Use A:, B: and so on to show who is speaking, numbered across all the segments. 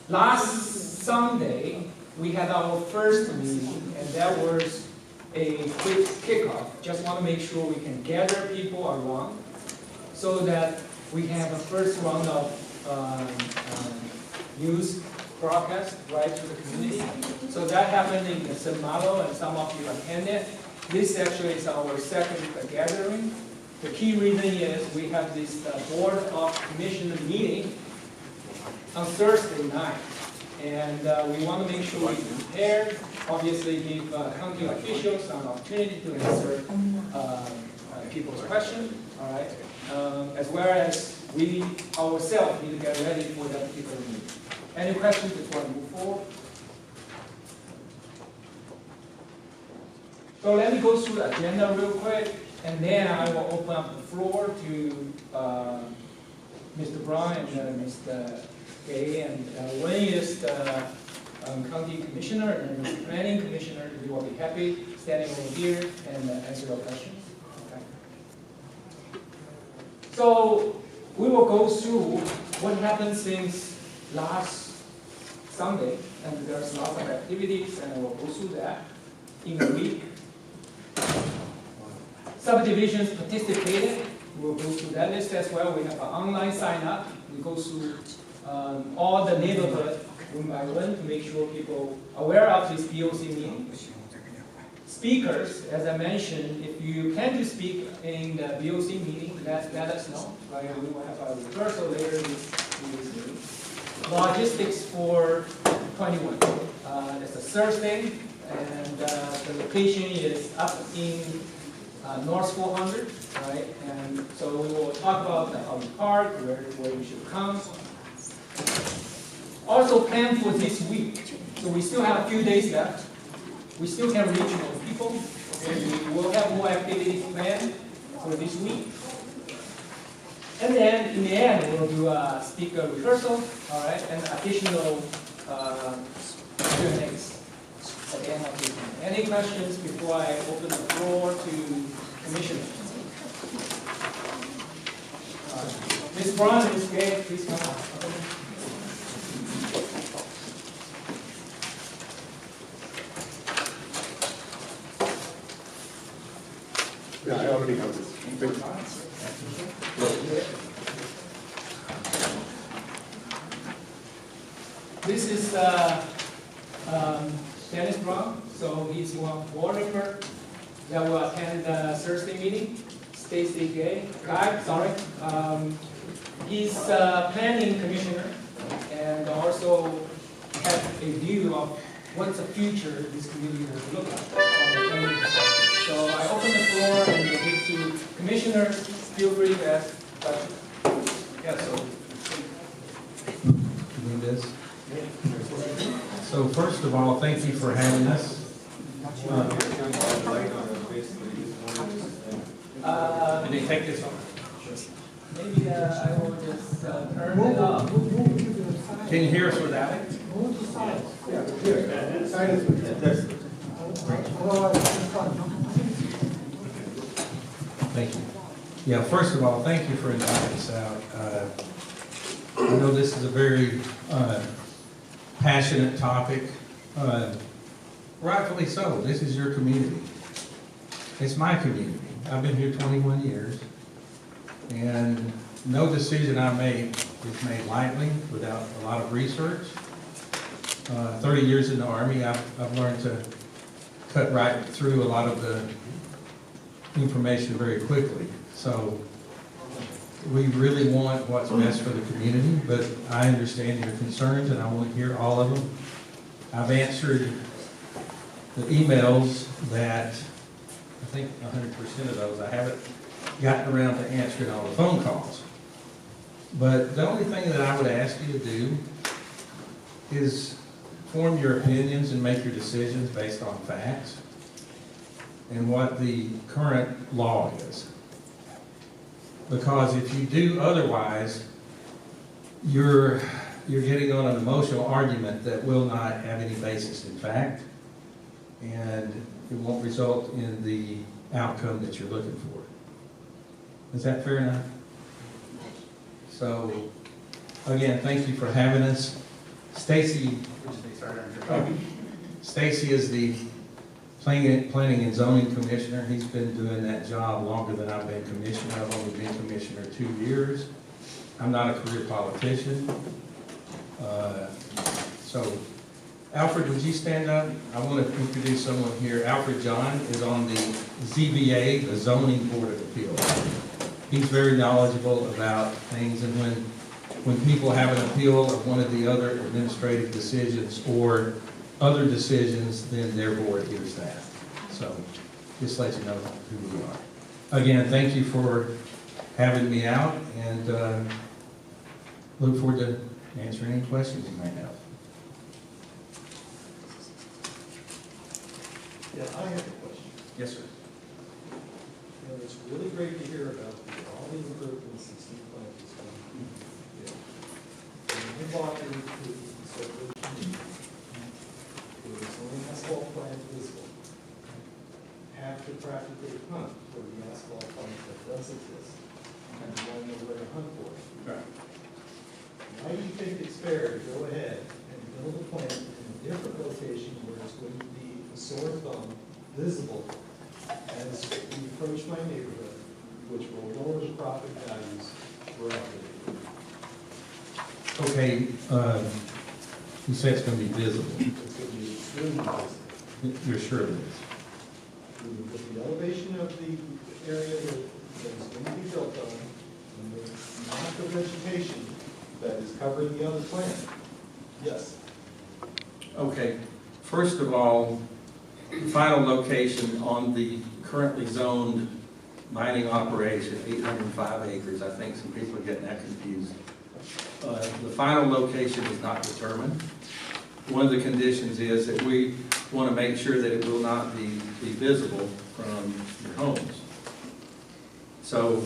A: Last Sunday, we had our first meeting, and that was a quick kickoff. Just want to make sure we can gather people around so that we have a first round of news broadcast right to the community. So that happened in the St. Malo, and some of you attended. This actually is our second gathering. The key reason is we have this Board of Commissioners meeting on Thursday night. And we want to make sure we prepare, obviously give county officials an opportunity to answer people's questions, all right? As well as we ourselves need to get ready for that particular meeting. Any questions before I move forward? So let me go through the agenda real quick, and then I will open up the floor to Mr. Brown and Mr. Gay, and one is the County Commissioner and the Planning Commissioner. We will be happy standing over here and answer your questions. Okay. So we will go through what happened since last Sunday, and there's lots of activities, and I will go through that in a week. Subdivisions participated. We'll go through that list as well. We have an online sign up. We go through all the neighborhood one by one to make sure people are aware of this BOC meeting. Speakers, as I mentioned, if you plan to speak in the BOC meeting, let us know. Right? We will have a rehearsal later in this meeting. Logistics for 21. It's a Thursday, and the location is up in North 400, right? And so we will talk about how you park, where you should come. Also plan for this week. So we still have a few days left. We still can reach more people. Okay? We will have more activities planned for this week. And then in the end, we'll do a speaker rehearsal, all right, and additional Q&As at the end of the evening. Any questions before I open the floor to commissioners? Ms. Brown and Ms. Gay, please come up.
B: Yeah, I already have this.
A: This is Dennis Brown, so he's one board member that will attend the Thursday meeting. Stacy Guy, sorry. He's planning commissioner and also has a view of what's the future this community will look like on the planning perspective. So I open the floor and give to commissioners. Feel free to ask questions. Yeah, so.
C: Need this? So first of all, thank you for having us. Can they take this off?
A: Maybe I will just turn it off.
C: Can you hear us without it? Thank you. Yeah, first of all, thank you for inviting us out. I know this is a very passionate topic. Rightfully so. This is your community. It's my community. I've been here 21 years, and no decision I make is made lightly without a lot of research. 30 years in the Army, I've learned to cut right through a lot of the information very quickly. So we really want what's best for the community, but I understand your concerns and I want to hear all of them. I've answered the emails that, I think 100% of those, I haven't gotten around to answering all the phone calls. But the only thing that I would ask you to do is form your opinions and make your decisions based on facts and what the current law is. Because if you do otherwise, you're getting on an emotional argument that will not have any basis in fact, and it won't result in the outcome that you're looking for. Is that fair enough? So Again, thank you for having us. Stacy is the Planning and Zoning Commissioner. He's been doing that job longer than I've been Commissioner. I've only been Commissioner 2 years. I'm not a career politician. So, Alfred, would you stand up? I want to introduce someone here. Alfred John is on the ZBA, the Zoning Board of Appeals. He's very knowledgeable about things, and when people have an appeal of one of the other administrative decisions or other decisions, then their board hears that. So, just let you know who we are. Again, thank you for having me out, and look forward to answering any questions you may have.
D: Yeah, I have a question.
C: Yes, sir.
D: You know, it's really great to hear about all the improvements that Steve Plant is going to do. And you bought into the circulation. There was only asphalt plant visible. Have to practically hunt for the asphalt plant that does exist. And you want to know where to hunt for it.
C: Right.
D: Why do you think it's fair to go ahead and build a plant in a different location where it's going to be a sore thumb, visible, as we approach my neighborhood, which will lower the property values for our neighborhood?
C: Okay, you say it's going to be visible.
D: It's going to be extremely visible.
C: You're sure of this?
D: With the elevation of the area that is going to be built on, and the amount of vegetation that is covering the other plant, yes.
C: Okay, first of all, the final location on the currently zoned mining operation, 805 acres. I think some people are getting that confused. The final location is not determined. One of the conditions is that we want to make sure that it will not be visible from your homes. So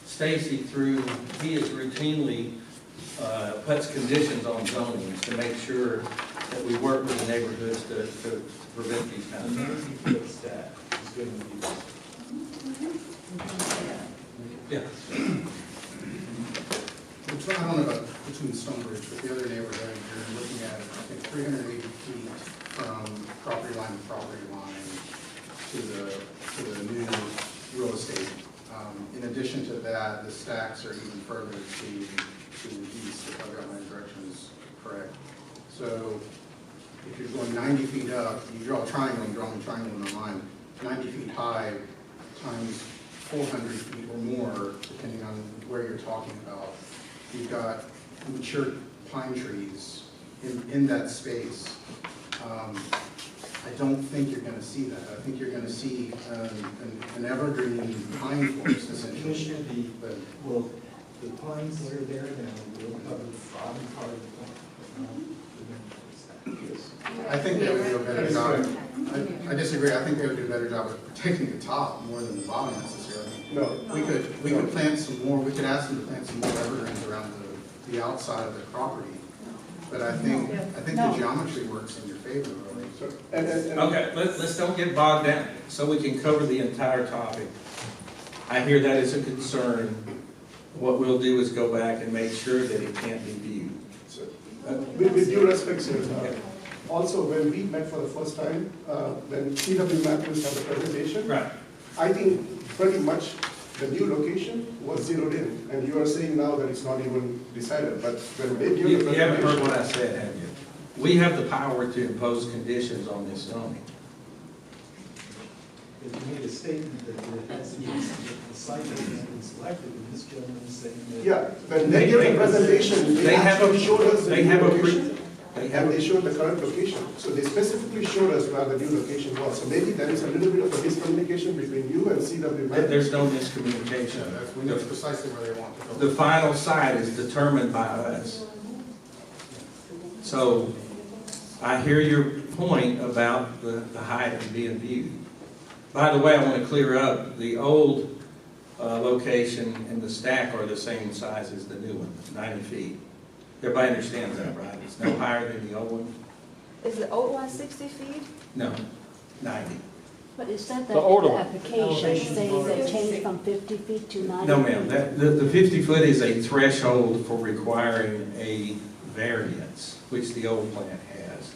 C: Stacy, he is routinely puts conditions on zoning to make sure that we work with the neighborhoods to prevent these kind of things.
D: 90-foot stack is going to be visible.
C: Yeah.
B: I don't know about between Stonebridge, but the other neighborhood, you're looking at, I think, 380 feet from property line to property line to the new real estate. In addition to that, the stacks are even further to the east, if I've got my directions correct. So if you're going 90 feet up, you draw a triangle and drawing a triangle in the line, 90 feet high times 400 feet or more, depending on where you're talking about. You've got mature pine trees in that space. I don't think you're going to see that. I think you're going to see an evergreen pine forest essentially.
D: Well, the pines that are there now will cover the bottom part of the plant, but not the middle stack.
B: I think they would do a better job. I disagree. I think they would do a better job of protecting the top more than the bottom necessarily.
E: No.
B: We could plant some more. We could ask them to plant some more evergreens around the outside of the property. But I think the geometry works in your favor, really.
E: So,
C: Okay, let's don't get bogged down, so we can cover the entire topic. I hear that as a concern. What we'll do is go back and make sure that it can't be viewed.
E: so, with due respect, sir, also when we met for the first time, when CW Matthews had the presentation,
C: Right.
E: I think pretty much the new location was zeroed in, and you are saying now that it's not even decided, but when they give
C: You
E: the
C: haven't heard
E: presentation.
C: what I said, have you? We have the power to impose conditions on this zoning.
D: But you made a statement that there has to be, that the site has been selected, and this gentleman is saying that.
E: Yeah, when they give the presentation, they actually showed us the
C: They
E: new
C: have a
E: location.
C: They
E: And
C: have,
E: they showed the current location. So they specifically showed us where the new location was. So maybe there is a little bit of a miscommunication between you and CW.
C: there's no miscommunication.
B: We know precisely where they want to go.
C: The final site is determined by us. So I hear your point about the height and being viewed. By the way, I want to clear up, the old location and the stack are the same size as the new one, 90 feet. Everybody understands that, right? It's no higher than the old one?
F: Is the old one 60 feet?
C: No, 90.
F: But is that
G: The older
F: the
G: one.
F: application saying they changed from 50 feet to 90?
C: No, ma'am, the 50 foot is a threshold for requiring a variance, which the old plant has.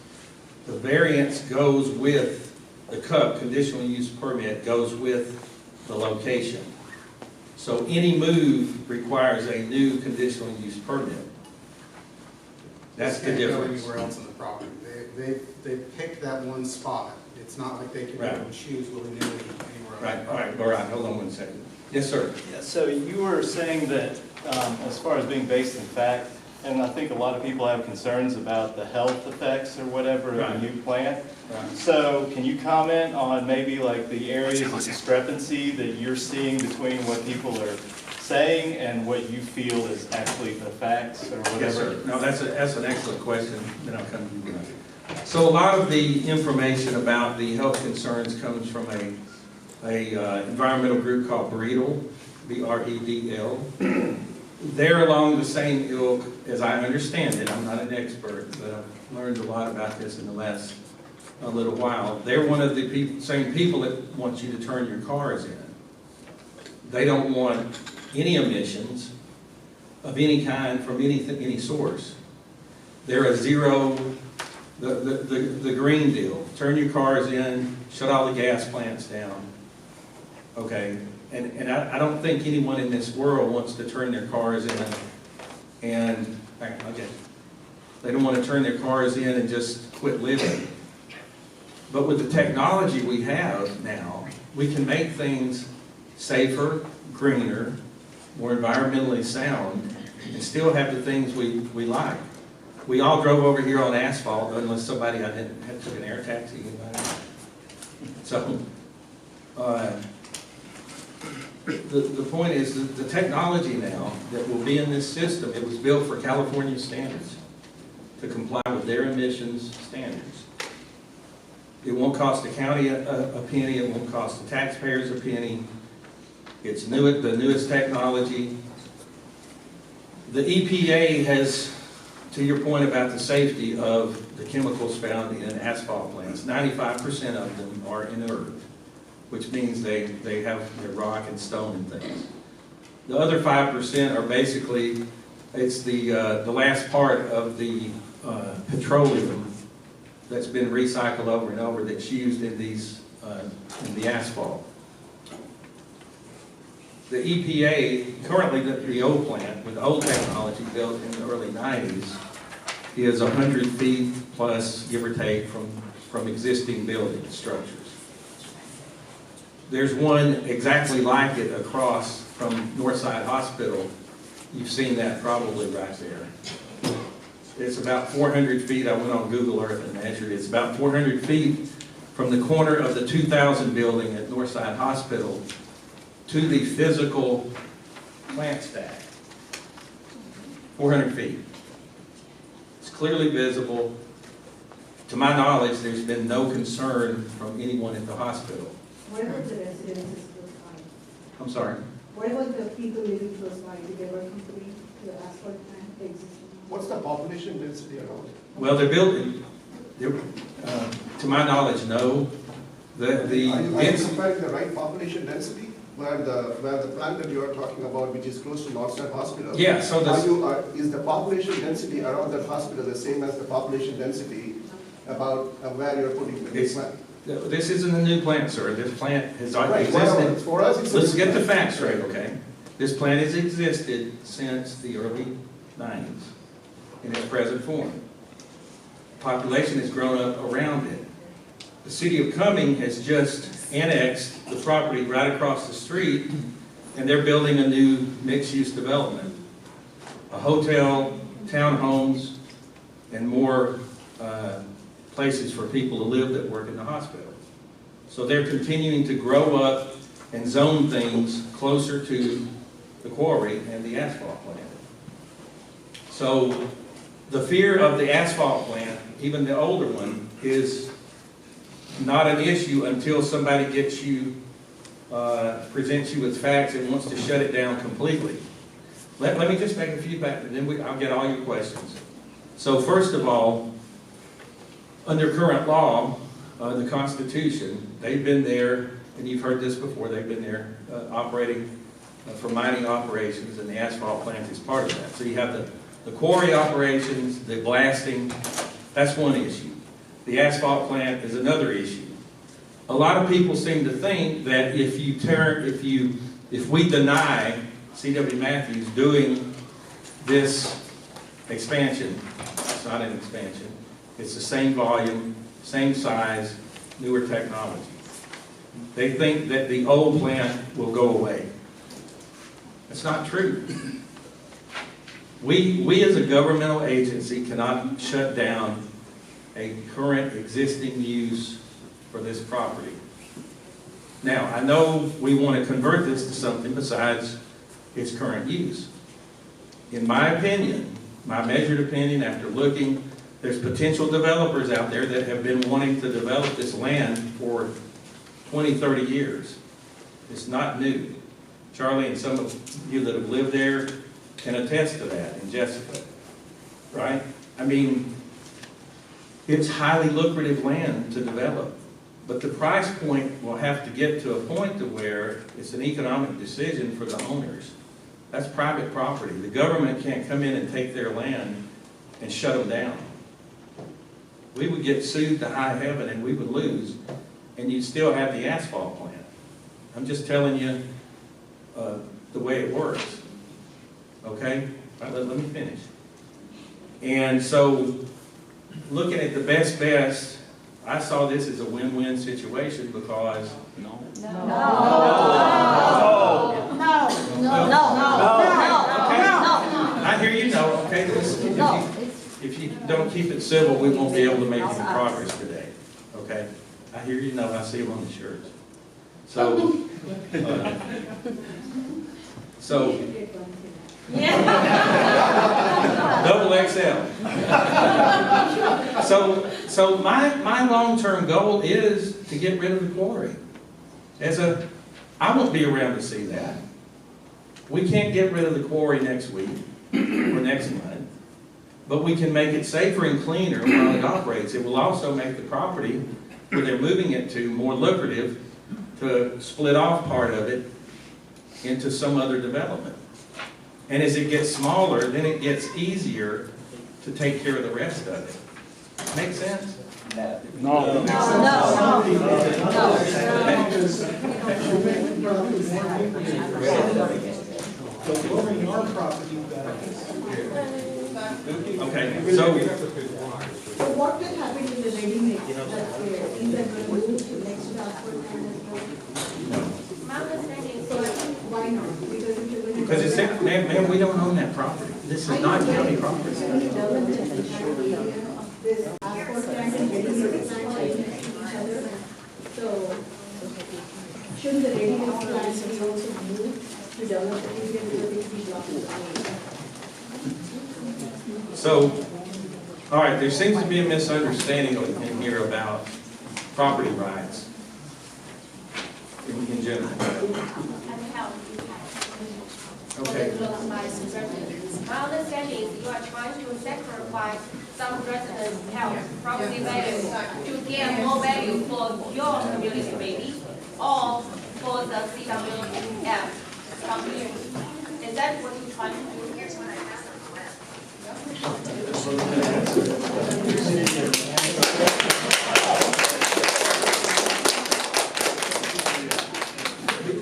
C: The variance goes with, the CUP, conditional use permit, goes with the location. So any move requires a new conditional use permit. That's the
B: Can't go
C: difference.
B: anywhere else on the property. They picked that one spot. It's not like they can go
C: Right.
B: and choose willy-nilly anywhere.
C: Right, all right, hold on one second. Yes, sir.
G: Yeah, so you were saying that as far as being based in fact, and I think a lot of people have concerns about the health effects or whatever of
C: Right.
G: the new plant.
C: Right.
G: So can you comment on maybe like the areas of discrepancy that you're seeing between what people are saying and what you feel is actually the facts or whatever?
C: Yes, sir. No, that's an excellent question. Then I'll come to you. So a lot of the information about the health concerns comes from a environmental group called BREDL, B-R-E-D-L. They're along the same ilk as I understand it. I'm not an expert, but I've learned a lot about this in the last little while. They're one of the same people that want you to turn your cars in. They don't want any emissions of any kind from any source. They're a zero, the green deal. Turn your cars in, shut all the gas plants down. Okay, and I don't think anyone in this world wants to turn their cars in and, okay, they don't want to turn their cars in and just quit living. But with the technology we have now, we can make things safer, greener, more environmentally sound, and still have the things we like. We all drove over here on asphalt, unless somebody had took an air taxi. So, the point is that the technology now that will be in this system, it was built for California standards to comply with their emissions standards. It won't cost the county a penny, it won't cost the taxpayers a penny. It's the newest technology. The EPA has, to your point about the safety of the chemicals found in asphalt plants, 95% of them are inert, which means they have their rock and stone and things. The other 5% are basically, it's the last part of the petroleum that's been recycled over and over that's used in these in the asphalt. The EPA, currently the old plant, with the old technology built in the early 90s, is 100 feet plus, give or take, from existing building structures. There's one exactly like it across from Northside Hospital. You've seen that probably right there. It's about 400 feet. I went on Google Earth and measured it. It's about 400 feet from the corner of the 2000 building at Northside Hospital to the physical plant stack. 400 feet. It's clearly visible. To my knowledge, there's been no concern from anyone at the hospital.
H: What about the residences close by?
C: I'm sorry?
H: What about the people living close by? Did they work complete the asphalt plant, the existing?
E: What's the population density around?
C: Well, they're building, to my knowledge, no.
E: Are you comparing the right population density? Where the plant that you are talking about, which is close to Northside Hospital?
C: Yeah, so
E: Is the population density around that hospital the same as the population density about where you're putting the new plant?
C: this isn't a new plant, sir. This plant has
E: Right,
C: existed.
E: for us, it's a
C: Let's
E: new
C: get the
E: plant.
C: facts straight, okay? This plant has existed since the early 90s in its present form. Population has grown up around it. The city of Cumming has just annexed the property right across the street, and they're building a new mixed-use development. A hotel, townhomes, and more places for people to live that work in the hospital. So they're continuing to grow up and zone things closer to the quarry and the asphalt plant. So the fear of the asphalt plant, even the older one, is not an issue until somebody gets you, presents you with facts and wants to shut it down completely. Let me just make a few facts, and then I'll get all your questions. So first of all, under current law, the Constitution, they've been there, and you've heard this before, they've been there operating for mining operations, and the asphalt plant is part of that. So you have the quarry operations, the blasting, that's one issue. The asphalt plant is another issue. A lot of people seem to think that if we deny C.W. Matthews doing this expansion, it's not an expansion, it's the same volume, same size, newer technology. They think that the old plant will go away. That's not true. We as a governmental agency cannot shut down a current existing use for this property. Now, I know we want to convert this to something besides its current use. In my opinion, my measured opinion after looking, there's potential developers out there that have been wanting to develop this land for 20, 30 years. It's not new. Charlie and some of you that have lived there can attest to that, and Jessica, right? I mean, it's highly lucrative land to develop, but the price point will have to get to a point to where it's an economic decision for the owners. That's private property. The government can't come in and take their land and shut them down. We would get sued to high heaven and we would lose, and you'd still have the asphalt plant. I'm just telling you the way it works. Okay? All right, let me finish. And so, looking at the best, I saw this as a win-win situation because
F: No.
C: I hear you know, okay, if you don't keep it civil, we won't be able to make any progress today, okay? I hear you know, I see them on the shirts. So, double XL. So my long-term goal is to get rid of the quarry. I won't be around to see that. We can't get rid of the quarry next week or next month, but we can make it safer and cleaner while it operates. It will also make the property where they're moving it to more lucrative to split off part of it into some other development. And as it gets smaller, then it gets easier to take care of the rest of it. Make sense?
E: No.
D: So growing our property benefits.
C: Okay, so
H: So what will happen in the ready mix that's there? Is that going to move to next to Asphalt Plant as well? My understanding is, so why not?
C: because it's, ma'am, we don't own that property. This is not county property.
H: This Asphalt Plant and ready mix plant are next to each other. So shouldn't the ready mix plants be also moved to develop the area where they be blocked?
C: So, all right, there seems to be a misunderstanding in here about property rights in general. Okay.
I: My understanding is you are trying to sacrifice some residents' health, property value, to get more value for your community maybe, or for the CWF community. Is that what you're trying to do?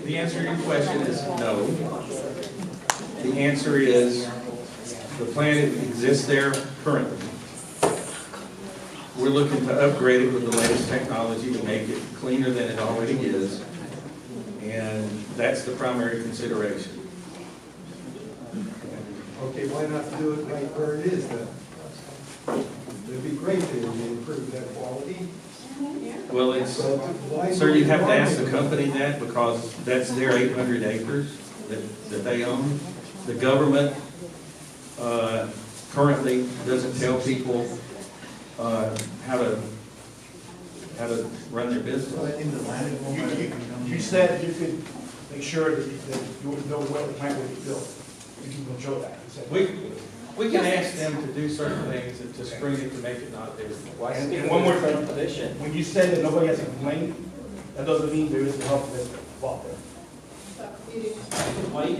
C: The answer to your question is no. The answer is the plant exists there currently. We're looking to upgrade it with the latest technology to make it cleaner than it already is, and that's the primary consideration.
D: Okay, why not do it right where it is then? It'd be great to improve that quality.
C: Well, it's, sir, you have to ask the company that because that's their 800 acres that they own. The government currently doesn't tell people how to run their business.
J: In the land, you said you could make sure that you would know where the plant would be built. You can control that. You said
C: We can ask them to do certain things and to screen it to make it not visible. Why?
J: And one more thing, when you said that nobody has a complaint, that doesn't mean there isn't help involved there.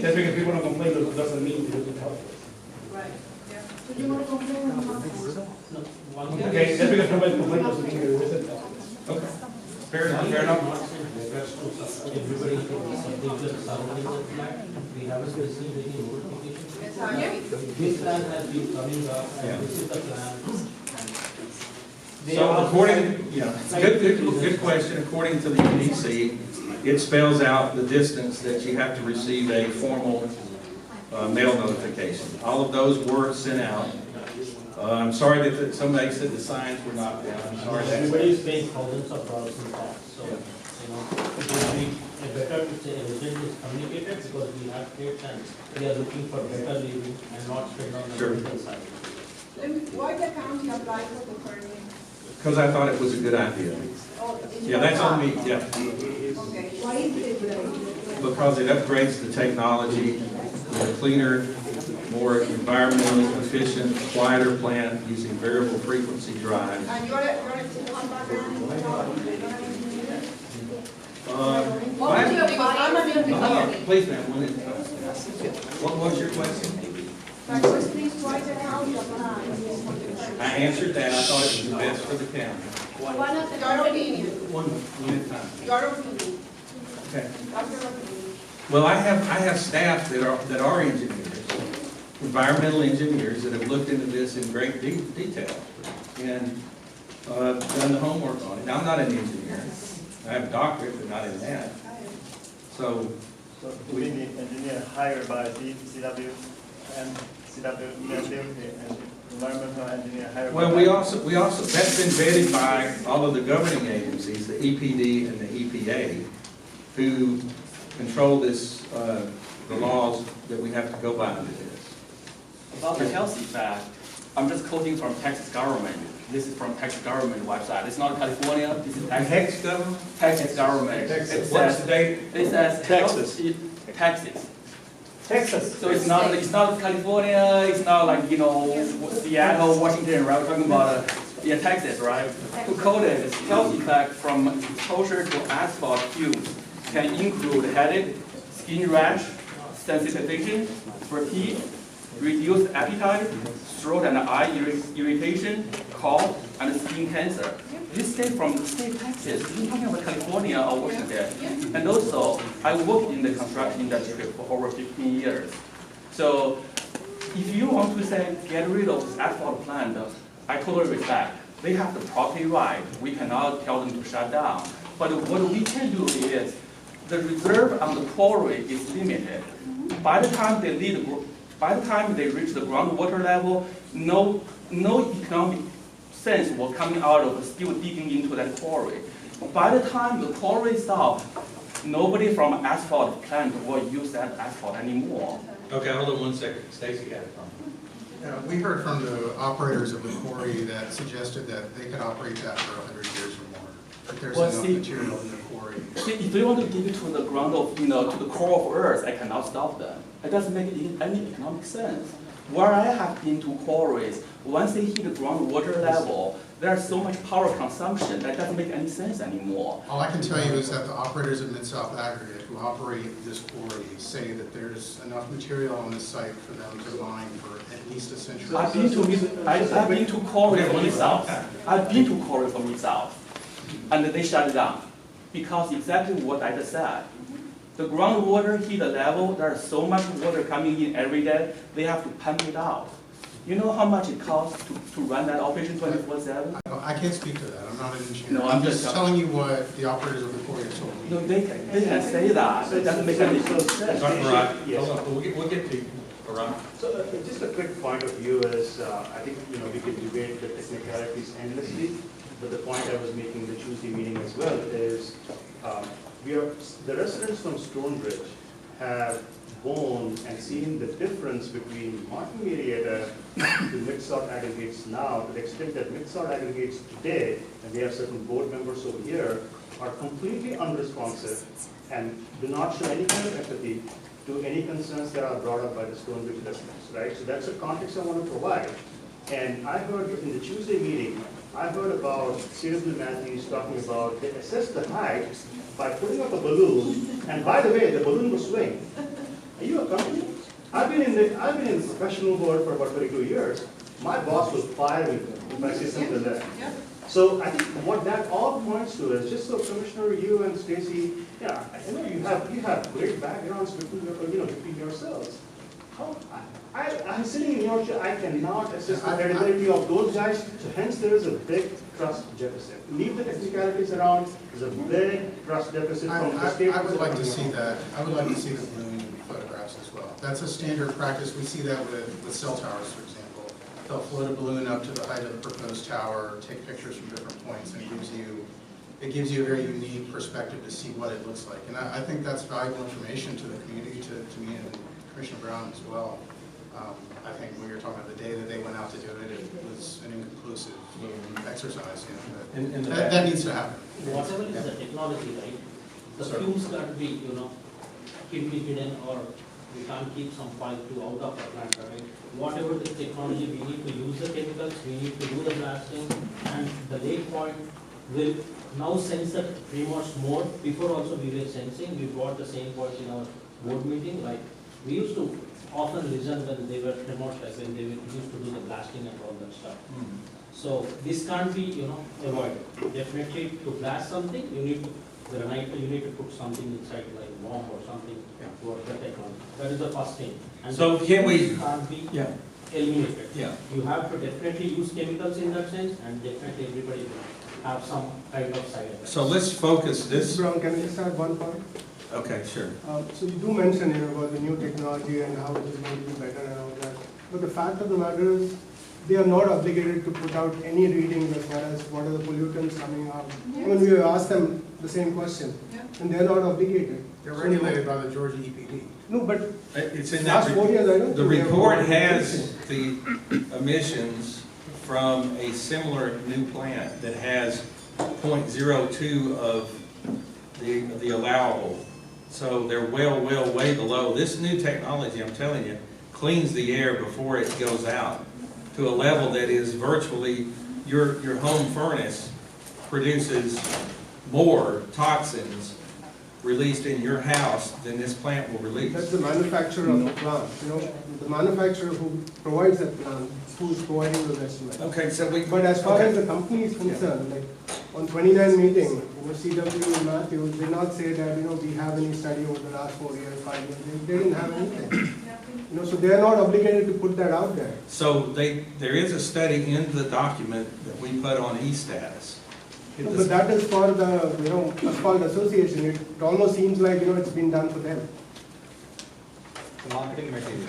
J: Just because people don't complain doesn't mean there isn't help.
H: Right, yeah. So you want to complain on what?
J: Okay, just because nobody complains doesn't mean there isn't help.
C: Okay. Fair enough, fair enough.
D: Everybody can subject the surrounding the flat. We haven't received any notification. This plan has been coming up, and this is the plan.
C: So according, good question. According to the EDC, it spells out the distance that you have to receive a formal mail notification. All of those were sent out. I'm sorry that somebody said the signs were not down. I'm sorry.
D: Everybody is paying thousands of dollars in tax, so, it would be better to say everything is communicated, because we have kids and they are looking for better living and not spend on the
C: Sure.
D: medical side.
H: Then why the county applied for the permit?
C: Because I thought it was a good idea.
H: Oh, in
C: Yeah,
H: your
C: that's on
H: part?
C: me, yeah.
H: Okay, why is it a good idea?
C: Because it upgrades the technology, a cleaner, more environmentally efficient, quieter plant using variable frequency drives.
H: And you're a
I: What would you
H: Because I'm an engineer.
C: Please, ma'am, one at a time. What was your question?
H: Like, please, why the county applied?
C: I answered that. I thought it was the best for the county.
I: One of the
H: Your opinion,
C: One at a time.
H: your opinion,
C: Okay.
H: that's your opinion.
C: Well, I have staff that are engineers, environmental engineers that have looked into this in great detail and done the homework on it. Now, I'm not an engineer. I have a doctorate, but not in that. So
K: So do we need engineer hired by CW and environmental engineer hired by?
C: well, we also that's been vetted by all of the governing agencies, the EPD and the EPA, who control this, the laws that we have to go by under this.
L: About the health effect, I'm just quoting from Texas government. This is from Texas government website. It's not California, this is Texas.
C: government?
L: Texas government.
J: Texas.
L: It
C: What's
L: says,
C: the date?
L: it says.
J: Texas.
L: Texas.
J: Texas.
L: So it's not California, it's not like, Seattle, Washington, right? We're talking about, Texas, right? To quote it, health effect from exposure to asphalt fumes can include headache, skin rash, sensitization, fatigue, reduced appetite, throat and eye irritation, cough, and skin cancer. This state from state Texas, we're talking about California or Washington. And also, I worked in the construction industry for over 15 years. So if you want to say, get rid of this asphalt plant, I totally respect. They have the property right. We cannot tell them to shut down. But what we can do is, the reserve on the quarry is limited. By the time they reach the groundwater level, no economic sense will coming out of still digging into that quarry. By the time the quarry stops, nobody from asphalt plant will use that asphalt anymore.
C: Okay, hold on 1 second. Stacy got it.
B: We heard from the operators of the quarry that suggested that they could operate that for 100 years or more. But there's
L: Well,
B: enough
L: see-
B: material in the quarry.
L: See, if they want to dig it to the ground of, to the core of Earth, I cannot stop them. It doesn't make any economic sense. Where I have been to quarries, once they hit the groundwater level, there's so much power consumption that doesn't make any sense anymore.
B: All I can tell you is that the operators of Mid-South Aggregate who operate this quarry say that there's enough material on this site for them to mine for at least a century.
L: I've been to quarry from Mid-South. I've been to quarry from Mid-South, and they shut it down because exactly what I just said. The groundwater hit the level, there's so much water coming in every day, they have to pump it out. You know how much it costs to run that operation 24/7?
B: I can't speak to that, I'm not an engineer.
L: No,
B: I'm
L: I'm
B: just
L: just-
B: telling you what the operators of the quarry have told me.
L: No, they can say that, it doesn't make any sense.
C: Right.
J: Yes.
C: Hold on, we'll get to you. All right.
M: So just a quick point of view is, I think, we can debate the technicalities endlessly, but the point I was making in the Tuesday meeting as well is, the residents from Stonebridge have borne and seen the difference between Martin Marietta to Mid-South Aggregates now, to the extent that Mid-South Aggregates today, and we have certain board members over here, are completely unresponsive and do not show any kind of empathy to any concerns that are brought up by the Stonebridge residents, right? So that's the context I want to provide. And I heard in the Tuesday meeting, I heard about CW Matthews talking about they assess the height by putting up a balloon, and by the way, the balloon will swing. Are you a company? I've been in the professional world for about 32 years. My boss will fire me if I say something like that. So I think what that all points to is, just so Commissioner, you and Stacy, yeah, I know you have great backgrounds between yourselves. How, I'm sitting in your chair, I cannot assess the credibility of those guys, so hence there is a big trust deficit. Leave the technicalities around, there's a big trust deficit from the state.
B: I would like to see that. I would like to see the balloon photographs as well. That's a standard practice. We see that with cell towers, for example. They'll float a balloon up to the height of the proposed tower, take pictures from different points, and it gives you a very unique perspective to see what it looks like. And I think that's valuable information to the community, to me and Commissioner Brown as well. I think when you're talking about the day that they went out to do it, it was an inconclusive exercise. But that needs to happen.
N: Whatever is the technology, right? The fumes can't be, hidden, or we can't keep some pipe to out of the plant, right? Whatever the technology, we need to use the chemicals, we need to do the blasting, and the lake point will now sense that 3 months more. Before also we were sensing, we brought the same points in our board meeting, like we used to often listen when they were remote, like when they used to do the blasting and all that stuff. So this can't be, avoided. Definitely to blast something, you need to, you need to put something inside, like bomb or something, for the technology. That is the first thing. And
C: so can we?
N: Can't be eliminated. You have to definitely use chemicals in that sense, and definitely everybody will have some kind of side effects.
C: So let's focus this.
E: Brown, can I just add one point?
C: Okay, sure.
E: So you do mention about the new technology and how it is going to be better and all that. But the fact of the matter is, they are not obligated to put out any readings as far as what are the pollutants coming out. I mean, we ask them the same question, and they are not obligated.
B: They're regulated by the Georgia EPD.
E: No, but
C: it's in
E: last 4 years, I don't
C: the report has the emissions from a similar new plant that has 0.02 of the allowable. So they're way below. This new technology, I'm telling you, cleans the air before it goes out to a level that is virtually, your home furnace produces more toxins released in your house than this plant will release.
E: That's the manufacturer of the plant. The manufacturer who provides that plant, who is providing those estimates.
C: Okay, so
E: But as far as the company is concerned, like on 29 meeting, CW and Matthews did not say that we have any study over the last 4 years, 5 years. They didn't have anything. So they are not obligated to put that out there.
C: So there is a study in the document that we put on e-status.
E: But that is for the Asphalt Association. It almost seems like it's been done for them.
J: Marketing material.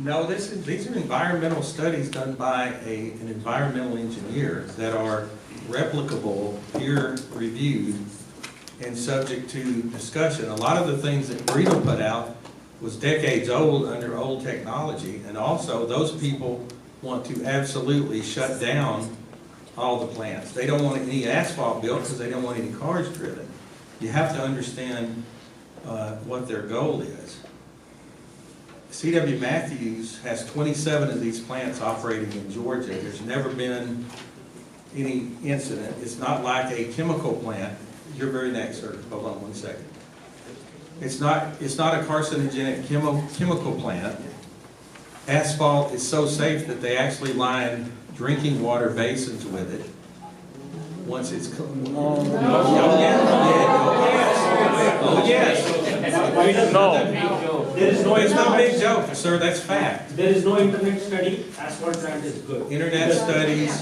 C: No, these are environmental studies done by an environmental engineer that are replicable, peer-reviewed, and subject to discussion. A lot of the things that Brito put out was decades old under old technology, and also those people want to absolutely shut down all the plants. They don't want any asphalt built because they don't want any cars driven. You have to understand what their goal is. CW Matthews has 27 of these plants operating in Georgia. There's never been any incident. It's not like a chemical plant. You're very next, sir. Hold on 1 second. It's not a carcinogenic chemical plant. Asphalt is so safe that they actually line drinking water basins with it. Once it's oh yes. No. There is no. It's not a big joke, sir. That's fact.
N: There is no internet study. Asphalt plant is good.
C: Internet studies.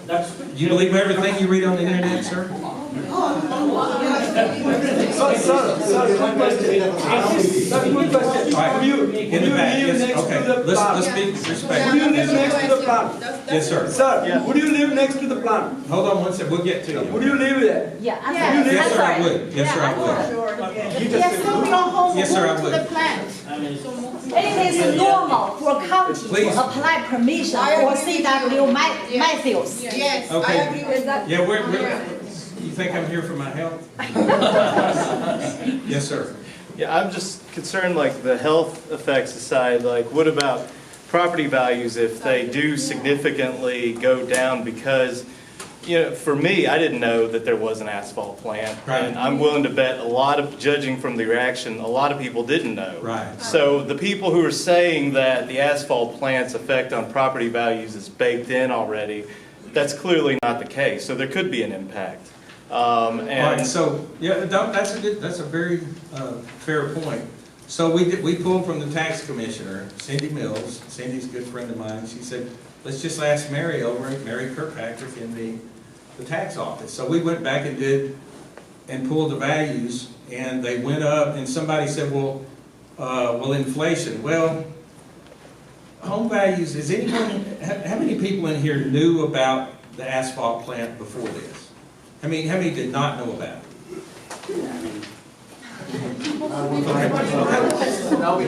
N: That's.
C: You believe everything you read on the internet, sir?
J: Good question.
C: Right.
J: Would you
C: Yes.
J: live next
C: Okay.
J: to the
C: Let's
J: plant?
C: be respectful.
J: Would you live next to the plant?
C: Yes, sir.
J: Sir, would you live next to the plant?
C: Hold on 1 second. We'll get to you.
J: Would you live there?
F: Yeah,
C: Yes, sir, I would. Yes, sir, I would.
F: Yes, so we are home
C: Yes, sir, I
F: to
C: would.
F: the plant.
N: I mean,
F: It is normal for county
C: Please.
F: to apply permission for CW Matthews.
H: Yes, I
C: Okay.
H: agree with that.
C: Yeah, you think I'm here for my health? Yes, sir.
G: Yeah, I'm just concern like the health effects aside, like what about property values if they do significantly go down? Because, you know, for me, I didn't know that there was an asphalt plant.
C: Right.
G: And I'm willing to bet a lot of, judging from the reaction, a lot of people didn't know.
C: Right.
G: So the people who are saying that the asphalt plant's effect on property values is baked in already, that's clearly not the case. So there could be an impact.
C: All right, so, yeah, that's a very fair point. So we pulled from the tax commissioner, Cindy Mills. Cindy's a good friend of mine. She said, let's just ask Mary over at Mary Kirkpatrick in the tax office. So we went back and pulled the values, and they went up, and somebody said, well, inflation. Well, home values, is anyone, how many people in here knew about the asphalt plant before this? How many did not know about it?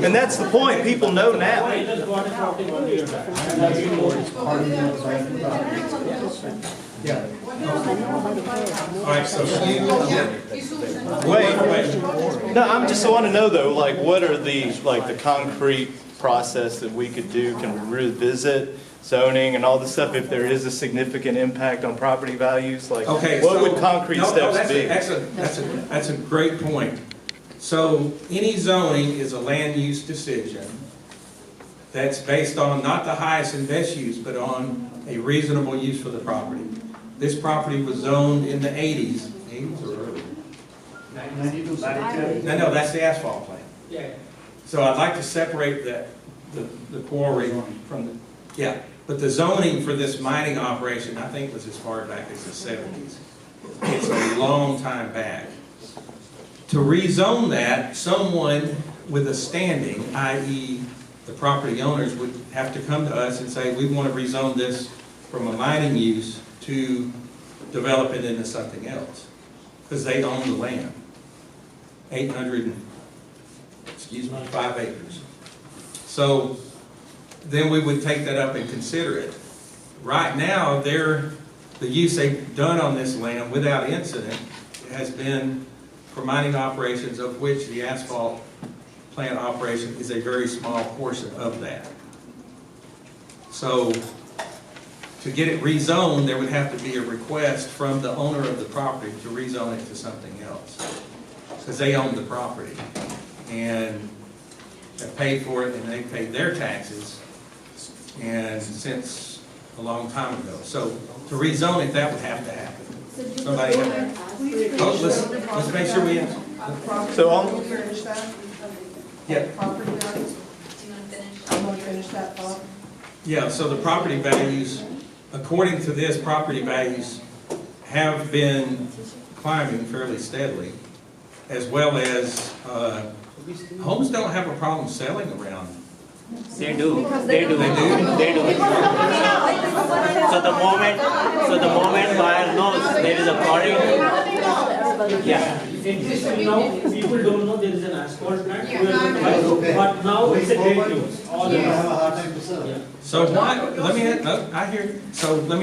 G: And that's the point, people know now.
N: I just got a property 1 year back.
C: Yeah. All right, so
G: Wait. No, I'm just want to know though, like, what are the concrete process that we could do? Can we revisit zoning and all this stuff if there is a significant impact on property values? Like,
C: okay,
G: what would concrete steps be?
C: That's a great point. So any zoning is a land use decision that's based on not the highest and best use, but on a reasonable use for the property. This property was zoned in the 80s. 80s or early?
K: 92.
C: No, that's the asphalt plant.
N: Yeah.
C: So I'd like to separate the quarry from the, yeah. But the zoning for this mining operation, I think, was as far back as the 70s. It's a long time back. To rezone that, someone with a standing, i.e. the property owners, would have to come to us and say, we want to rezone this from a mining use to develop it into something else. Because they own the land. 5 acres. So then we would take that up and consider it. Right now, the use they've done on this land without incident has been for mining operations, of which the asphalt plant operation is a very small portion of that. So to get it rezoned, there would have to be a request from the owner of the property to rezone it to something else, because they own the property and have paid for it, and they paid their taxes, and since a long time ago. So to rezone it, that would have to happen. Somebody let's make sure we answer.
G: So on.
C: Yeah.
H: Property values. I'm going to finish that thought.
C: Yeah, so the property values, according to this, property values have been climbing fairly steadily, as well as homes don't have a problem selling around.
N: They do.
C: They do.
N: So the moment buyer knows there is a party. Yeah. Existing now, people don't know there is an asphalt plant. But now it's a great news. All the
C: So why, let me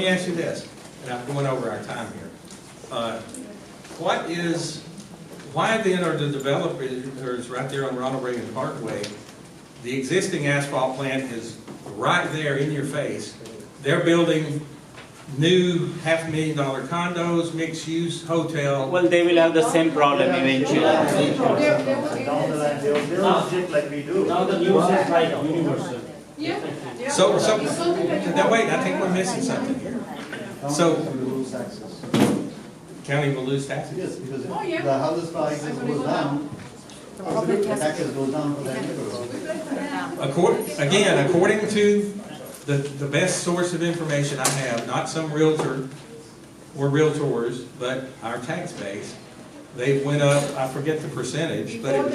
C: ask you this, and I'm going over our time here. Why then are the developers right there on Ronald Reagan Parkway, the existing asphalt plant is right there in your face. They're building new $500,000 condos, mixed-use hotel.
N: Well, they will have the same problem eventually.
K: Down the line, they'll build it like we do.
N: Now the news is like universal.
C: So now wait, I think we're missing something here. So county will lose taxes?
K: Yes, because the houses price goes down, taxes goes down for that neighborhood.
C: According to the best source of information I have, not some realtor or realtors, but our tax base, they went up, I forget the percentage, but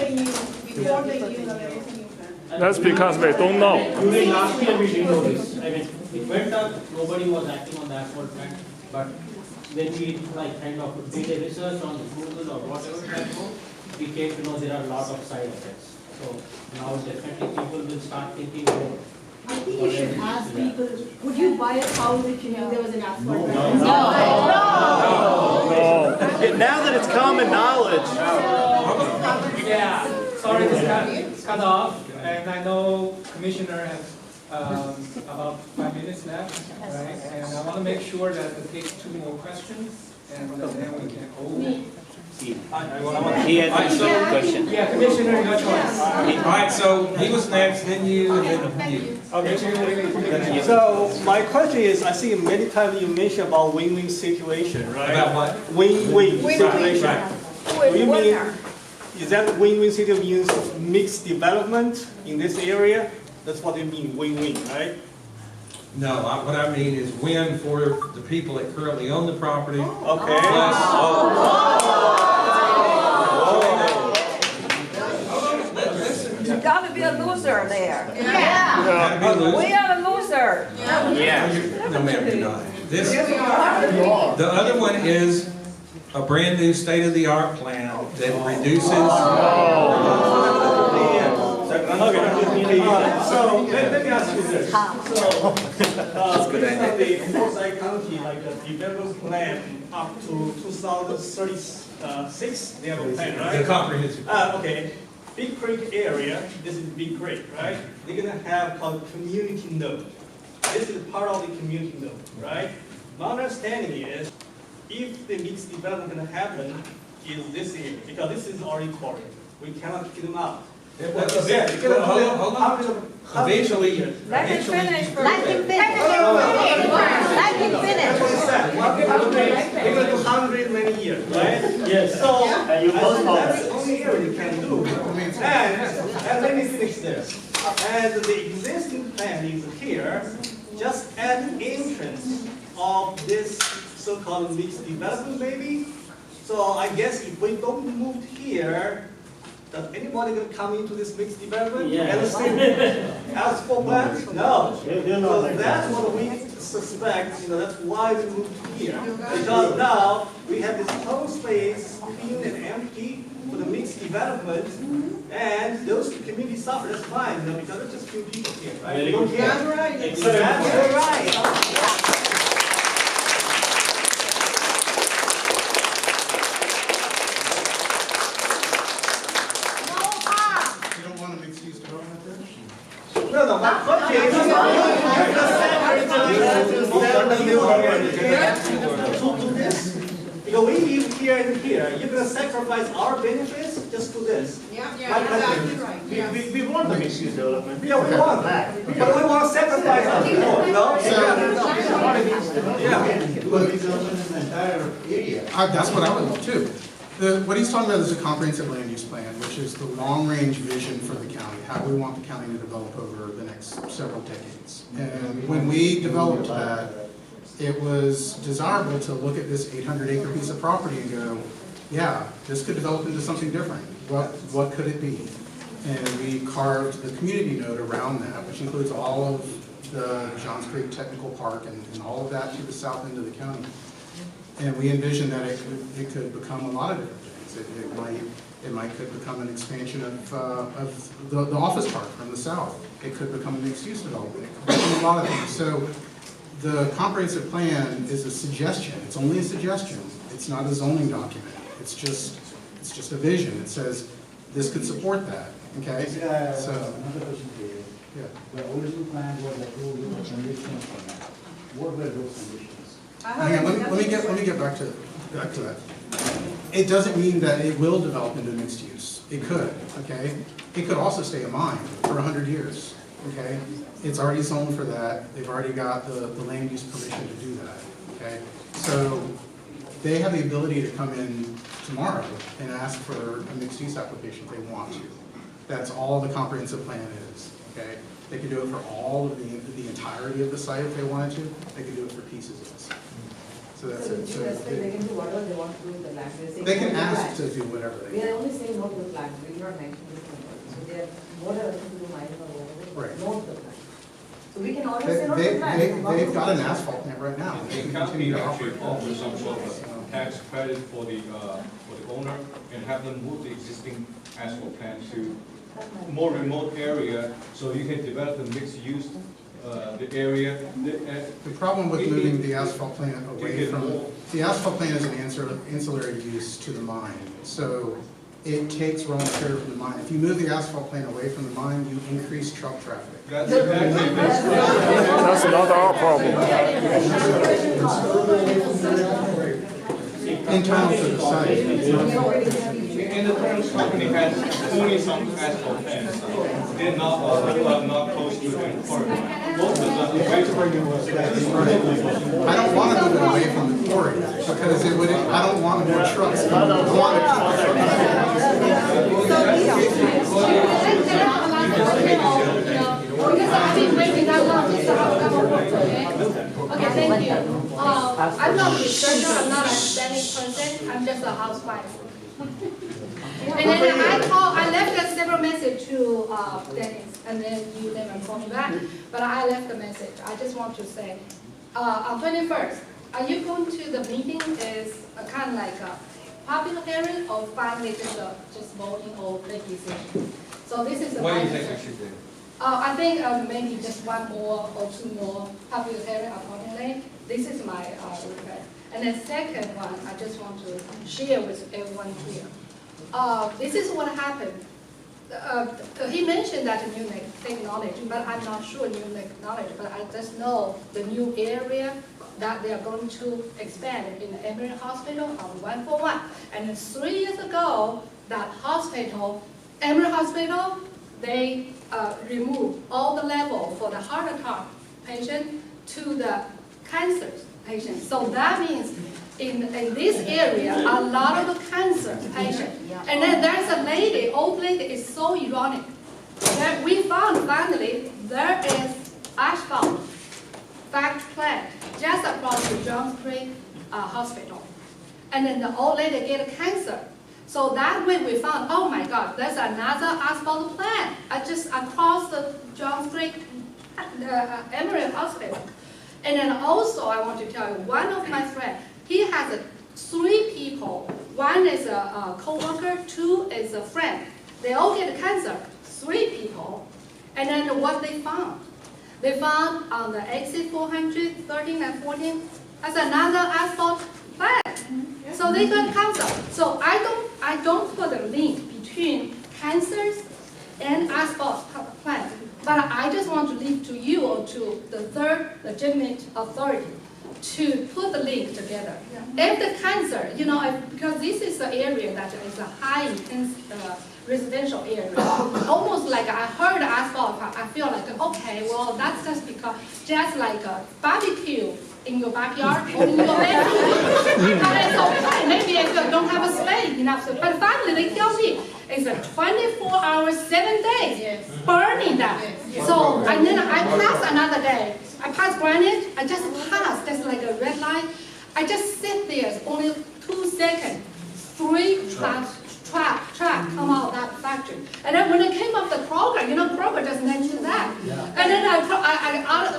O: That's because we don't know.
N: During last year we didn't know this. I mean, it went up, nobody was acting on the asphalt plant, but when we kind of did a research on Google or whatever platform, we came to know there are a lot of side effects. So now definitely people will start thinking more.
H: I think you should ask people, would you buy a house if you knew there was an asphalt plant?
G: No. Now that it's common knowledge.
N: Yeah.
A: sorry to cut off, and I know Commissioner has about 5 minutes left, right? And I want to make sure that it takes 2 more questions, and then we can hold.
L: He has a question.
A: Yeah, Commissioner, your choice.
C: All right, so he was next, then you, and then you.
P: Okay. So my question is, I see many times you mention about win-win situation, right?
C: About what?
P: Win-win situation.
C: Right.
P: Do you mean, is that win-win situation means mixed development in this area? That's what you mean, win-win, right?
C: No, what I mean is win for the people that currently own the property.
P: Okay.
Q: You gotta be a loser there.
C: Yeah.
Q: We are the loser.
C: Yeah. No, ma'am, you're not. This, the other one is a brand new state-of-the-art plant that reduces.
P: So let me ask you this. So, the Forsyth County, like a development plan up to 2036, they have a plan, right?
C: The comprehensive.
P: Okay. Big Creek area, this is Big Creek, right? They're gonna have called community node. This is part of the community node, right? My understanding is, if the mixed development gonna happen in this area, because this is already quarry, we cannot kick them out.
C: Hold on. Eventually.
Q: Let him finish first.
F: Let him finish. Let him finish.
P: They're gonna do 100 many years, right? Yes. So that's the only area you can do. And let me finish this. And the existing plan is here, just at the entrance of this so-called mixed development, maybe. So I guess if we don't move here, does anybody gonna come into this mixed development? Asphalt Plant? No. So that's what we suspect, that's why we moved here. Because now we have this whole space clean and empty for the mixed development, and those communities suffer, that's fine, because there's just few people here, right? We don't care.
Q: That's right.
P: Exactly right. No, my question is, because we live here and here, you're going to sacrifice our benefits just to this.
Q: Exactly right.
M: We want the mixed use development.
P: Yeah, we want that. But we want to sacrifice our people,
B: That's what I would love too. What he's talking about is a comprehensive land use plan, which is the long-range vision for the county, how we want the county to develop over the next several decades. And when we developed that, it was desirable to look at this 800-acre piece of property and go, yeah, this could develop into something different. What could it be? And we carved the community node around that, which includes all of the Johns Creek Technical Park and all of that to the south end of the county. And we envisioned that it could become a lot of different things. It could become an expansion of the office park from the south. It could become a mixed-use development. It could become a lot of things. So the comprehensive plan is a suggestion. It's only a suggestion. It's not a zoning document. It's just a vision. It says this could support that. Okay. So
K: another question to you.
B: Yeah.
K: The original plan was approved with the conditions for that. What were those conditions?
B: Hang on, let me get back to that. It doesn't mean that it will develop into mixed use. It could, okay? It could also stay a mine for 100 years, okay? It's already zoned for that. They've already got the land use permission to do that, okay? So they have the ability to come in tomorrow and ask for a mixed use application if they want to. That's all the comprehensive plan is, okay? They could do it for all of the entirety of the site if they wanted to. They could do it for pieces of the site. So that's it. So
Q: they can do whatever they want to do with the land.
B: they can ask to do whatever they
Q: We
B: want.
Q: are only saying no to the flag, we do not mention this number. So they are whatever to do mining or whatever,
B: Right.
Q: no to the flag. So we can always say no to the flag.
B: They've got an asphalt plant right now. They can continue to
D: actually
B: operate.
D: offer some sort of tax credit for the owner and have them move the existing asphalt plant to more remote area so you can develop the mixed use the area.
B: The problem with moving the asphalt plant away from, the asphalt plant is an ancillary use to the mine. So it takes raw material from the mine. If you move the asphalt plant away from the mine, you increase truck traffic.
O: That's not our problem.
B: Internal to the site.
R: And the current company has only some asphalt plants. They're not, people are not close to the quarry. Most of them are way from
B: I don't want to move it away from the quarry because it would. I don't want more trucks. I want
I: Okay, thank you. I'm not a researcher, I'm not an academic person, I'm just a housewife. And then I left several messages to Dennis, and then you never called me back, but I left a message. I just want to say, on 21st, are you going to the meeting is kind of like a public hearing or finally just voting or make decision? So this is
R: What do you think I should do?
I: I think maybe just one more or two more public hearing accordingly. This is my request. And the second one, I just want to share with everyone here. This is what happened. He mentioned that new technology, but I'm not sure new technology, but I just know the new area that they are going to expand in the Emory Hospital on 141. And 3 years ago, that hospital, Emory Hospital, they removed all the level for the heart attack patient to the cancer patient. So that means in this area, a lot of cancer patients. And then there's a lady, old lady, is so ironic. That we found finally there is Asphalt Plant just across the John Creek Hospital. And then the old lady get cancer. So that way we found, oh my God, there's another asphalt plant just across the John Creek Emory Hospital. And then also I want to tell you, one of my friends, he has 3 people. One is a co-worker, 2 is a friend. They all get cancer, 3 people. And then what they found? They found on the exit 400, 13 and 14, that's another asphalt plant. So they got cancer. So I don't put a link between cancers and asphalt plant. But I just want to leave to you or to the third legitimate authority to put the link together. If the cancer, because this is an area that is a high intense residential area, almost like I heard asphalt, I feel like, okay, well, that's just like a barbecue in your backyard or in your bedroom. It's okay, maybe if you don't have a space enough. But finally, they tell me it's a 24 hours, 7 days, burning that. So, and then I pass another day. I pass granite, I just pass, just like a red light. I just sit there, only 2 seconds. 3 trucks come out of that factory. And then when I came up the Kroger, Kroger just mentioned that. And then I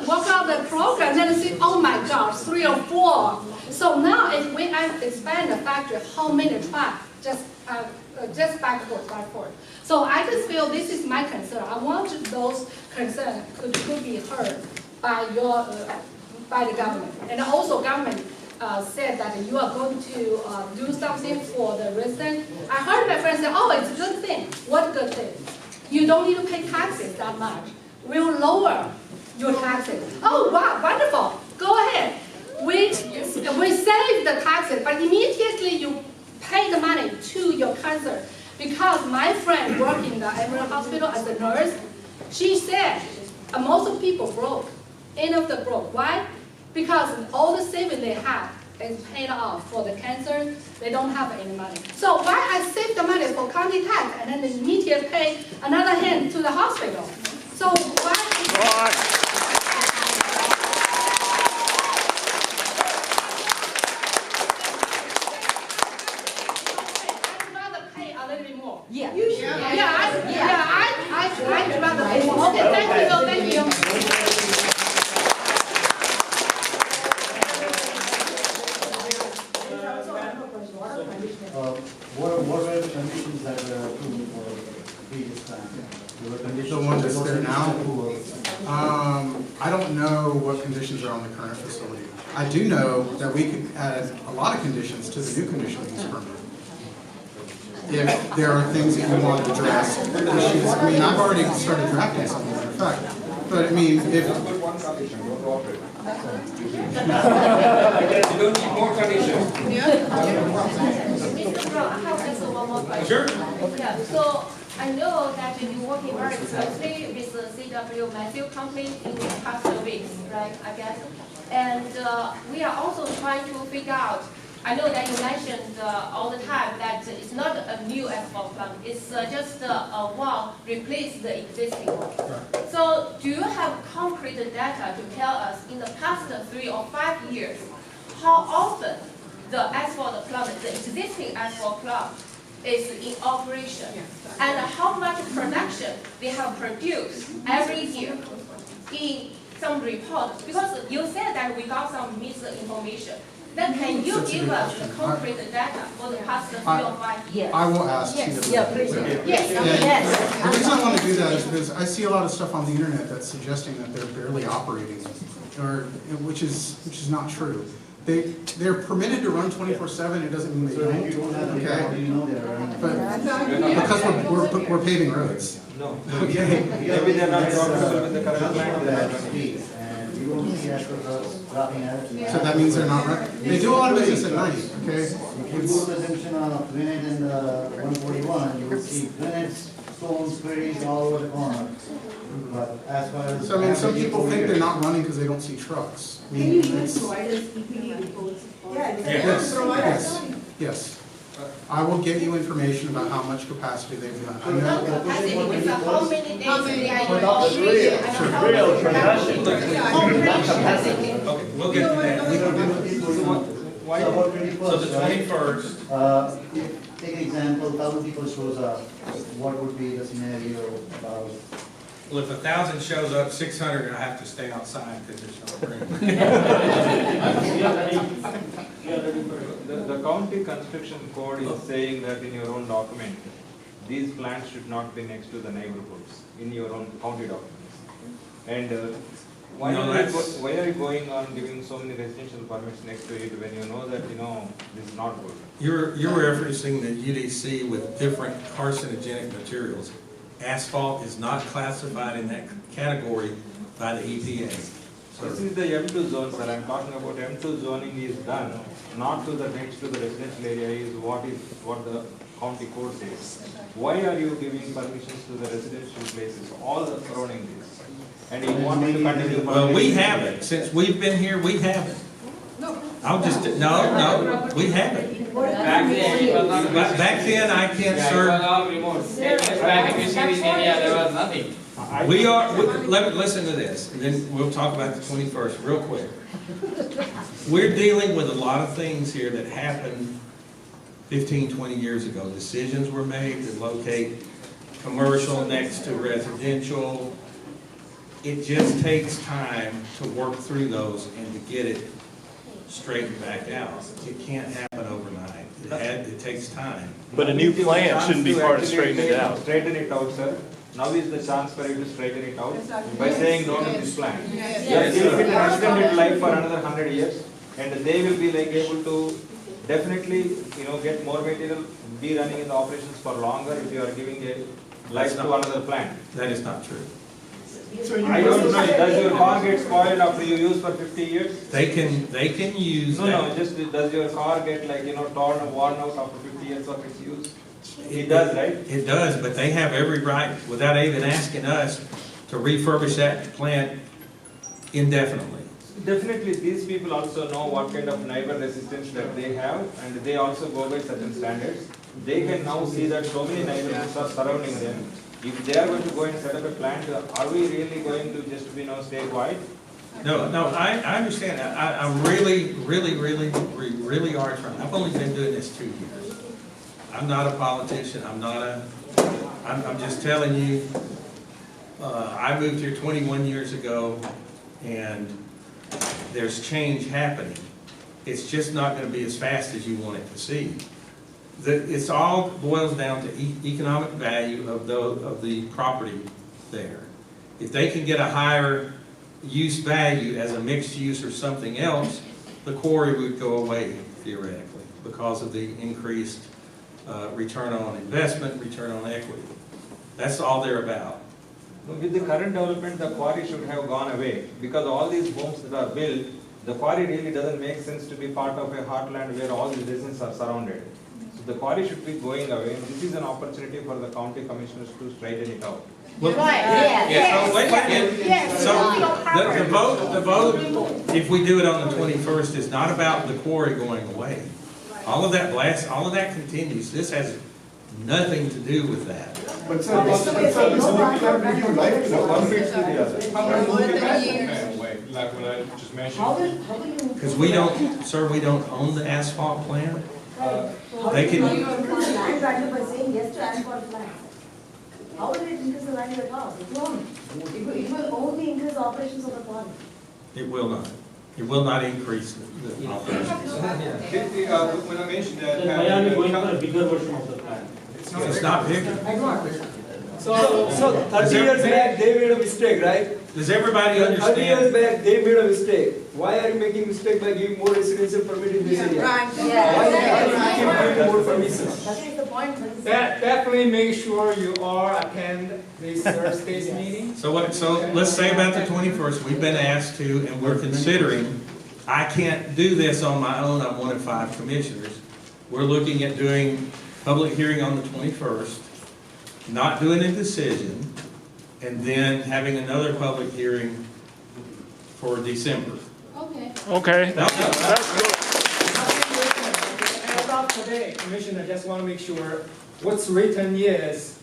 I: walk out the Kroger and then I see, oh my gosh, 3 or 4. So now if we expand the factory, how many trucks just backwards. So I just feel this is my concern. I want those concerns could be heard by the government. And also government said that you are going to do something for the residents. I heard my friend say, oh, it's a good thing. What good thing? You don't need to pay taxes that much. We'll lower your taxes. Oh, wow, wonderful. Go ahead. We save the taxes, but immediately you pay the money to your cancer. Because my friend worked in the Emory Hospital as a nurse, she said most of people broke. End of the broke. Why? Because all the savings they have is paid off for the cancer. They don't have any money. So why I save the money for county tax and then immediately pay another hand to the hospital? So why?
Q: Yeah.
I: I'd rather pay more. Okay, thank you.
K: What were the conditions that were approved for the previous time? There were conditions.
B: The one that's there now? I don't know what conditions are on the current facility. I do know that we could add a lot of conditions to the new conditional use permit. if there are things that you want to address, issues. I mean, I've already started drafting something, matter of fact. But I mean, if,
R: You don't need more conditions.
I: Mr. Brown, I have just one more question.
R: Sure.
I: Yeah, so I know that you're working very closely with the CW Matthew company in the past weeks, right, I guess? And we are also trying to figure out, I know that you mentioned all the time that it's not a new asphalt plant, it's just a wall replace the existing one. So do you have concrete data to tell us in the past 3 or 5 years, how often the asphalt plant, the existing asphalt plant, is in operation, and how much production they have produced every year in some report? Because you said that we got some misinformation. Then can you give us the concrete data for the past 3 or 5 years?
B: I will ask
F: Yes.
B: CW.
F: Yeah, please.
I: Yes.
F: Yes.
B: The reason I want to do that is because I see a lot of stuff on the internet that's suggesting that they're barely operating, or which is not true. They're permitted to run 24/7. It doesn't mean they don't. Okay. But because we're paving roads.
R: No.
B: Okay.
R: Maybe they're not profitable with the current plan.
B: So that means they're not running. They do a lot of business at night. Okay.
K: If you go to the junction of granite and 141, you will see granite, stones, quarries all over the corner. But as far as
B: So I mean, some people think they're not running because they don't see trucks. I
H: Can
B: mean,
H: you even
B: it's-
H: provide us EPD reports?
B: Yes, yes. I will get you information about how much capacity they've got. I
I: Not
B: know-
I: capacity, it's how many days they are in
K: But
I: operation. and how
K: real
I: much
K: production.
I: Operation.
R: Okay, we'll get to that.
K: Why about 21st?
R: So the 21st.
K: Take an example, 1,000 people shows up, what would be the scenario about?
C: Well, if 1,000 shows up, 600 are gonna have to stay outside because there's no room.
R: The county construction code is saying that in your own document, these plants should not be next to the neighborhoods in your own county documents. And why are you going on giving so many residential permits next to it when you know that, this is not good?
C: You're referencing the UDC with different carcinogenic materials. Asphalt is not classified in that category by the EPA.
R: This is the M2 zone, sir. I'm talking about M2 zoning is done, not to the next to the residential area is what the county code says. Why are you giving permissions to the residential places, all surrounding this? And you want me to continue?
C: Well, we haven't. Since we've been here, we haven't. I'll just, no, we haven't.
A: Back then, it was not.
C: Back then, I can't
A: Yeah, it
C: serve.
A: was all remote. Back in the city area, there was nothing.
C: Listen to this, and then we'll talk about the 21st real quick. We're dealing with a lot of things here that happened 15, 20 years ago. Decisions were made to locate commercial next to residential. It just takes time to work through those and to get it straightened back out. It can't happen overnight. It takes time.
G: But a new plan shouldn't be part of straightening it out.
R: Straighten it out, sir. Now is the chance for you to straighten it out by saying no to this plan. You are giving it an extended life for another 100 years, and they will be able to definitely, get more material, be running in the operations for longer if you are giving a life to another plant.
C: That is not true.
R: I don't know, does your car get spoiled after you use for 50 years?
C: They can use that.
R: No, just does your car get torn and worn out after 50 years of its use? It does, right?
C: It does, but they have every right, without even asking us, to refurbish that plant indefinitely.
R: Definitely, these people also know what kind of neighbor resistance that they have, and they also go by certain standards. They can now see that so many neighborhoods are surrounding them. If they are going to go and set up a plant, are we really going to just stay quiet?
C: No, I understand that. I'm really are trying. I've only been doing this 2 years. I'm not a politician. I'm just telling you, I moved here 21 years ago, and there's change happening. It's just not going to be as fast as you want it to see. It's all boils down to economic value of the property there. If they can get a higher use value as a mixed use or something else, the quarry would go away theoretically because of the increased return on investment, return on equity. That's all they're about.
R: With the current development, the quarry should have gone away, because all these homes that are built, the quarry really doesn't make sense to be part of a heartland where all the residents are surrounded. So the quarry should be going away, and this is an opportunity for the county commissioners to straighten it out.
C: Well,
F: Yes.
C: So wait a minute.
F: Yes.
C: So the vote, if we do it on the 21st, is not about the quarry going away. All of that continues. This has nothing to do with that.
J: But sir, you would like to know one fits to the other.
D: How about moving the asphalt plant, like what I just mentioned?
C: Because we don't, sir, we don't own the asphalt plant. They can,
Q: Land value by saying yes to asphalt plant. How will it increase the value at all? It won't. It will only increase the operations of the plant.
C: it will not. It will not increase the operations.
D: When I mentioned that.
N: Then why are we going for a bigger version of the plant?
C: It's not bigger.
P: So 30 years back, they made a mistake, right?
C: Does everybody
P: 30 years
C: understand?
P: back, they made a mistake. Why are you making mistake by giving more residential permit in this area? Why are you giving more permissions?
Q: That is the point.
A: Definitely make sure you all attend this Thursday's meeting.
C: So let's say about the 21st, we've been asked to, and we're considering, I can't do this on my own, I'm one of 5 commissioners. We're looking at doing public hearing on the 21st, not doing a decision, and then having another public hearing for December.
I: Okay.
O: Okay, that's good.
A: As of today, Commissioner, just want to make sure what's written is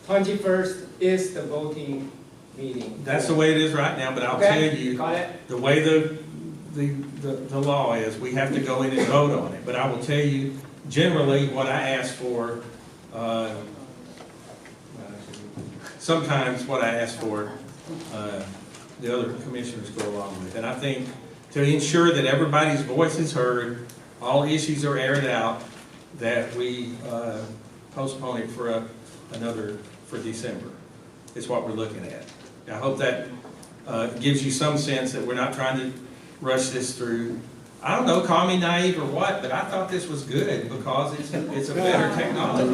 A: 21st is the voting meeting.
C: That's the way it is right now, but I'll
A: Okay,
C: tell you,
A: got it?
C: the way the law is, we have to go in and vote on it. But I will tell you, generally, what I ask for, sometimes what I ask for, the other commissioners go along with. And I think to ensure that everybody's voice is heard, all issues are aired out, that we postpone it for for December. Is what we're looking at. I hope that gives you some sense that we're not trying to rush this through. I don't know, call me naive or what, but I thought this was good because it's a better technology.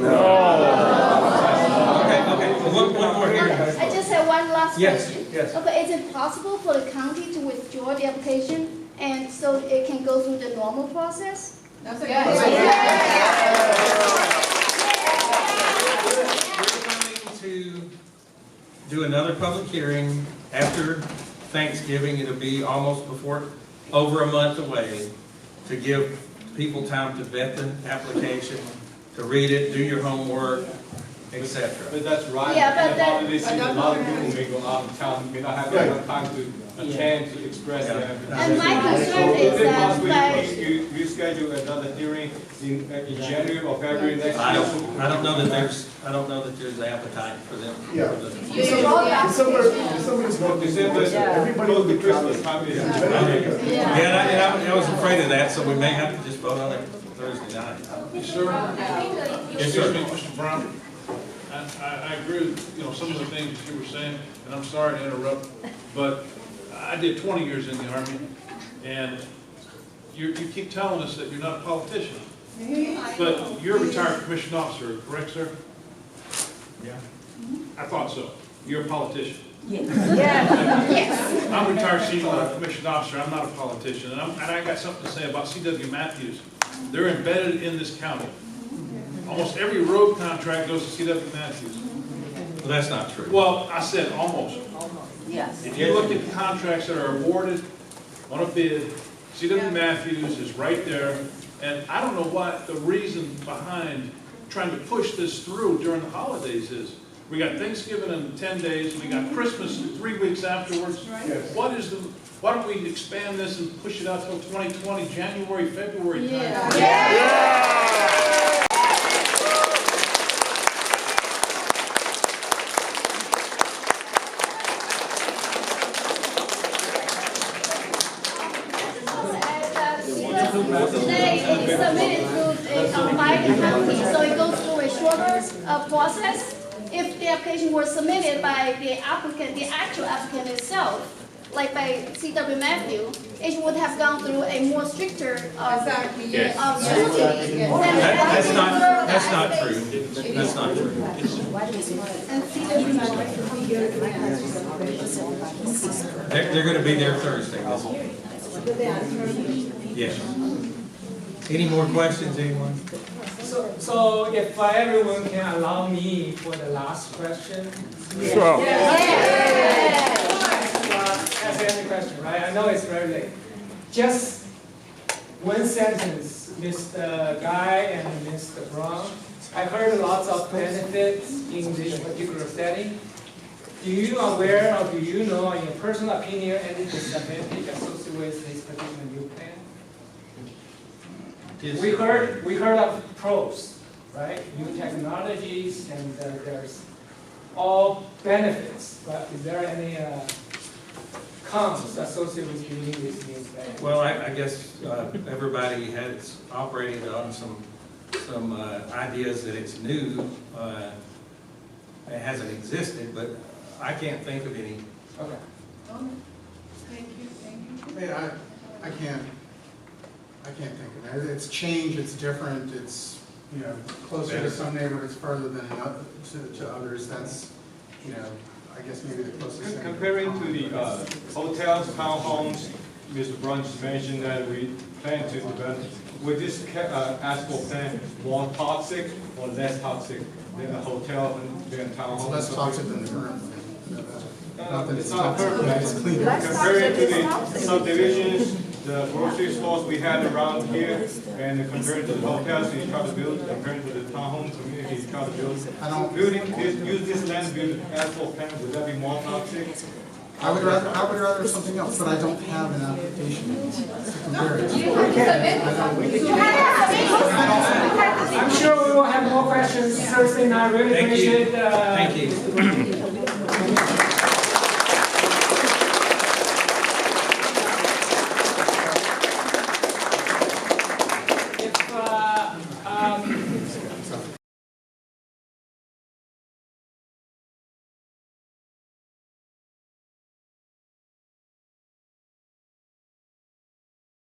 C: Okay, one more here.
I: I just have one last
C: Yes,
I: question.
C: yes.
I: Okay, is it possible for the county to withdraw the application and so it can go through the normal process?
Q: That's
C: We're planning to do another public hearing after Thanksgiving. It'll be almost over a month away, to give people time to vet the application, to read it, do your homework, etc.
D: But that's right.
I: Yeah, but that-
D: Holiday season, a lot of people may go out of town, may not have enough time to attend to express their.
I: And my concern is that, like,
D: You schedule another hearing in January or February next year.
C: I don't know that there's appetite for them.
J: Yeah.
C: for the-
J: December is not
D: December,
J: everybody
D: close
J: will
D: to
J: be traveling.
D: Christmas time is.
C: Yeah, and I was afraid of that, so we may have to just vote on it Thursday night.
S: Sir,
C: Yes, sir.
S: excuse me, Mr. Brown. I agree with, some of the things that you were saying, and I'm sorry to interrupt, but I did 20 years in the Army, and you keep telling us that you're not a politician. But you're a retired commissioned officer, correct, sir?
C: Yeah.
S: I thought so. You're a politician.
I: yes.
S: I'm a retired senior commissioned officer, I'm not a politician, and I got something to say about C.W. Matthews. They're embedded in this county. Almost every road contract goes to C.W. Matthews.
C: Well, that's not true.
S: Well, I said almost.
Q: Yes.
S: If you look at the contracts that are awarded on a bid, C.W. Matthews is right there. And I don't know what the reason behind trying to push this through during the holidays is. We got Thanksgiving in 10 days, we got Christmas 3 weeks afterwards. Why don't we expand this and push it out till 2020, January, February time?
I: Today it is submitted through by the county, so it goes through a shorter process. If the application was submitted by the applicant, the actual applicant itself, like by C.W. Matthew, it would have gone through a more stricter
Q: Exactly,
I: yes.
C: That's not true. That's not true.
H: And C.W. Matthew will be here
C: They're gonna be there Thursday.
H: Did they answer?
C: Yes. Any more questions, anyone?
A: So if everyone can allow me for the last question?
C: Sure.
A: Ask any question, right? I know it's very late. Just one sentence, Mr. Guy and Mr. Brown. I heard lots of benefits in this particular setting. Do you aware or do you know, in your personal opinion, any disadvantage associated with this particular new plan? We heard of pros, right? New technologies and there's all benefits, but is there any cons associated with using this new plan?
C: Well, I guess everybody has operated on some ideas that it's new. It hasn't existed, but I can't think of any.
A: Okay.
Q: Thank you.
B: Yeah, I can't think of it. It's change, it's different, it's, you know, closer to some neighborhoods, farther than to others. That's, you know, I guess maybe the closest thing.
R: Comparing to the hotels, townhomes, Mr. Brown just mentioned that we plan to develop, with this asphalt plant, more toxic or less toxic than a hotel and than a townhome?
B: It's less toxic than the current one. Not that
R: It's not perfect.
B: it's cleaner.
R: Comparing to the subdivisions, the grocery stores we had around here, and comparing to the hotels you try to build, comparing to the townhome community you try to build. Use this land to build asphalt plant, would that be more toxic?
B: I would rather something else, but I don't have an application to compare it.
A: I'm sure we will have more questions Thursday night. Really
C: Thank you.
A: appreciate
C: Thank you.